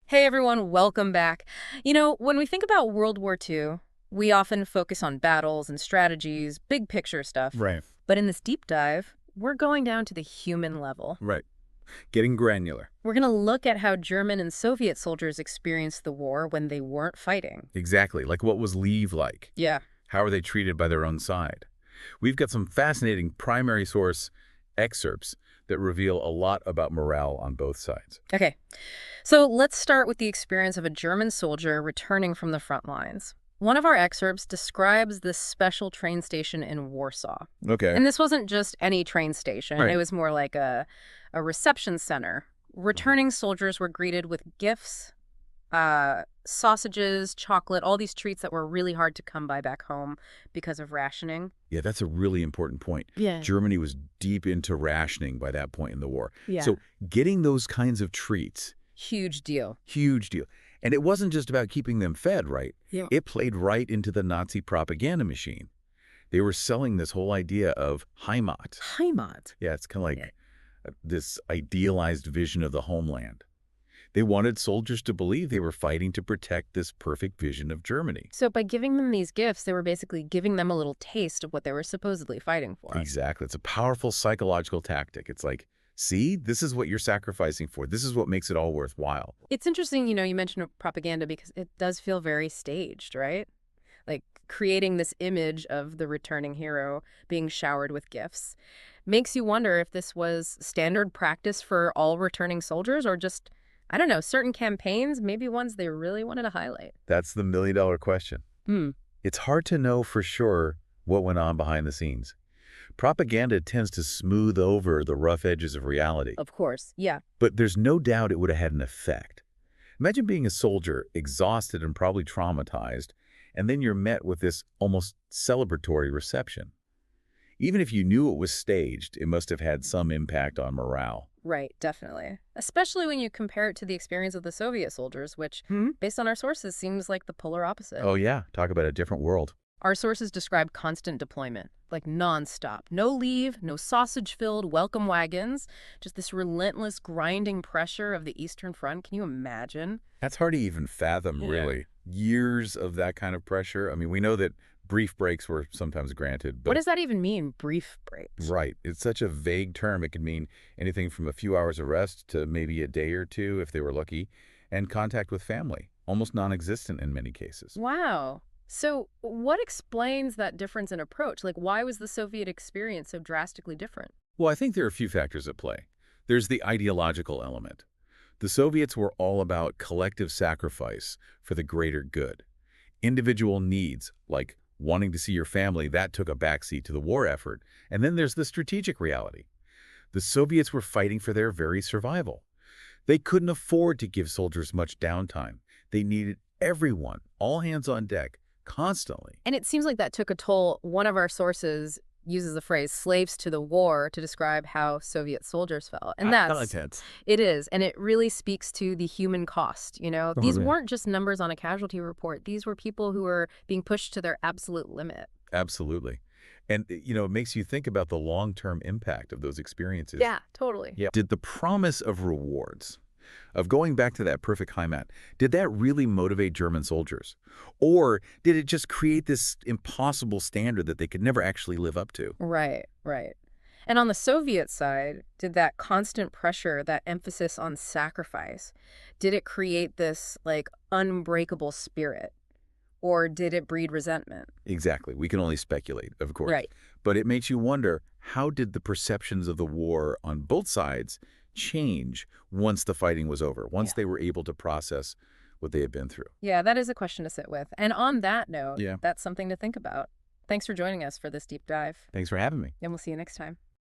Hey everyone, welcome back. When we think about World War II, we often focus on battles and strategies, big picture stuff. Right, But in this deep dive, we're going down to the human level. right. Getting granular. We're going to look at how German and Soviet soldiers experienced the war when they weren't fighting. Exactly. Like what was leave like? Yeah. How are they treated by their own side? We've got some fascinating primary source excerpts that reveal a lot about morale on both sides. Okay. So let's start with the experience of a German soldier returning from the front lines. One of our excerpts describes this special train station in Warsaw. Okay. And this wasn't just any train station. Right. It was more like a reception center. Returning soldiers were greeted with gifts, sausages, chocolate, all these treats that were really hard to come by back home because of rationing. Yeah, that's a really important point. Yeah. Germany was deep into rationing by that point in the war. Yeah. So getting those kinds of treats, Huge deal. huge deal. And it wasn't just about keeping them fed, right? Yeah. It played right into the Nazi propaganda machine. They were selling this whole idea of Heimat. Heimat. Yeah, it's kind of like Yeah. this idealized vision of the homeland. They wanted soldiers to believe they were fighting to protect this perfect vision of Germany. So by giving them these gifts, they were basically giving them a little taste of what they were supposedly fighting for. Exactly. It's a powerful psychological tactic. It's like, see, this is what you're sacrificing for. This is what makes it all worthwhile. It's interesting, you mentioned propaganda because it does feel very staged, right? Like creating this image of the returning hero being showered with gifts makes you wonder if this was standard practice for all returning soldiers or just, I don't know, certain campaigns, maybe ones they really wanted to highlight. That's the million-dollar question. Hmm. It's hard to know for sure what went on behind the scenes. Propaganda tends to smooth over the rough edges of reality. Of course. Yeah. But there's no doubt it would have had an effect. Imagine being a soldier, exhausted and probably traumatized, and then you're met with this almost celebratory reception. Even if you knew it was staged, it must have had some impact on morale. Right. Definitely. Especially when you compare it to the experience of the Soviet soldiers, which, based on our sources, seems like the polar opposite. Oh yeah, talk about a different world. Our sources describe constant deployment, like nonstop. No leave, no sausage-filled welcome wagons, just this relentless grinding pressure of the Eastern Front. Can you imagine? That's hard to even fathom, Yeah. really. Years of that kind of pressure. I mean, we know that brief breaks were sometimes granted, What but does that even mean, brief breaks? right, it's such a vague term. It could mean anything from a few hours of rest to maybe a day or two if they were lucky, and contact with family, almost non-existent in many cases. Wow. So what explains that difference in approach? Like, why was the Soviet experience so drastically different? Well, I think there are a few factors at play. There's the ideological element. The Soviets were all about collective sacrifice for the greater good. Individual needs, like wanting to see your family, that took a backseat to the war effort. And then there's the strategic reality. The Soviets were fighting for their very survival. They couldn't afford to give soldiers much downtime. They needed everyone, all hands on deck, constantly. And it seems like that took a toll. One of our sources uses the phrase slaves to the war to describe how Soviet soldiers felt. And that's Content. it is. And it really speaks to the human cost. These Totally. weren't just numbers on a casualty report. These were people who were being pushed to their absolute limit. Absolutely. And, it makes you think about the long-term impact of those experiences. Yeah, totally. Yeah. Did the promise of rewards, of going back to that perfect Heimat, did that really motivate German soldiers? Or did it just create this impossible standard that they could never actually live up to? Right, right. And on the Soviet side, did that constant pressure, that emphasis on sacrifice, did it create this like unbreakable spirit? Or did it breed resentment? Exactly. We can only speculate, of course. Right. But it makes you wonder, how did the perceptions of the war on both sides change once the fighting was over, once Yeah. they were able to process what they had been through? Yeah, that is a question to sit with. And on that note, Yeah. that's something to think about. Thanks for joining us for this deep dive, Thanks for having me. and we'll see you next time.